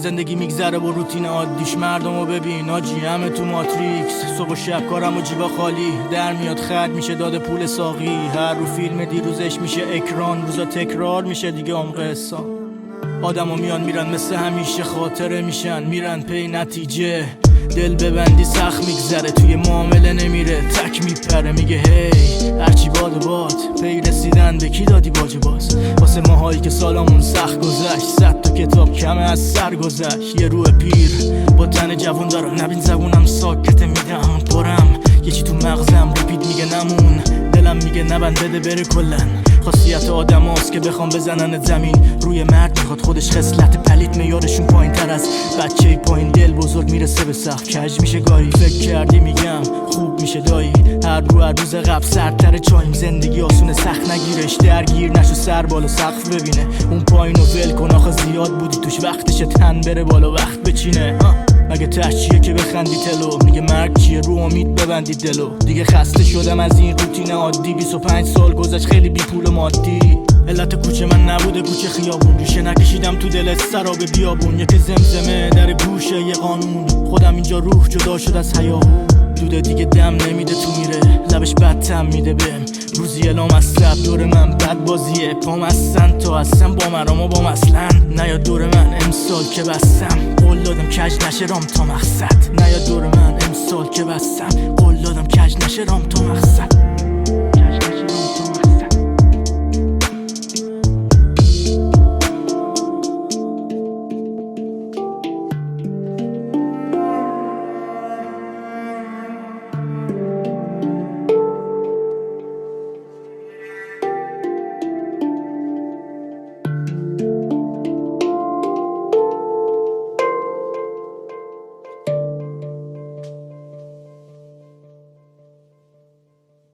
زندگی میگذره با روتین عادیش. مردمو ببین آجی همه تو ماتریکس، صبح و شب کارم و جیبا خالی، در میاد خرج میشه داده پول ساقی. هر رو فیلم دیروزش میشه اکران، روزا تکرار میشه دیگه عمق حساب. آدما میان میرن مثل همیشه، خاطره میشن میرن پی نتیجه. دل ببندی سخت میگذره، توی معامله نمیره تک میپره. میگه هی هرچی باد و باد، پی رسیدن به کی دادی باج باز. واسه ماهایی که سالامون سخت گذشت، 100 تا کتاب کمه از سر گذشت. یه روح پیر با تن جوون دارم، نبین زبونم ساکته میدم پرم. یه چی تو مغزم ریپیت میگه نمون، دلم میگه نبند بده بره کلن. خاصیت آدم هاست که بخوام بزنن زمین. روی مرد میخواد خودش خصلت پلید، میارشون پایین تر از بچه پایین. دل بزرگ میرسه به سقف، کج میشه گاهی. فکر کردی میگم خوب میشه دایی، هر روز قبل سرتر چایم. زندگی آسونه سخت نگیرش، درگیر نشو سر بالا سقف ببینه. اون پایینو ول کن آخه زیاد بودی توش، وقتشه تن بره بالا وقت بچینه. مگه تشچیه که بخندی تلو، میگه مرگ چیه رو امید ببندی دلو. دیگه خسته شدم از این روتین عادی، 25 سال گذشت خیلی بی پول و مادی. علت کوچه من نبوده کوچه خیابون، ریشه نکشیدم تو دل سراب بیابون. یک زمزمه در گوشه یه قانون، خودم اینجا روح جدا شد از حیاهون. دوده دیگه دم نمیده تو میره، لبش بد تم میده بهم. روزی الام از سب دور من بد بازیه، پام هستن تا هستم با من اما با اصلا. نیا دور من امسال که بستم، قول دادم کج نشه رام تا مقصد. نیا دور من امسال که بستم، قول دادم کج نشه رام تا مقصد.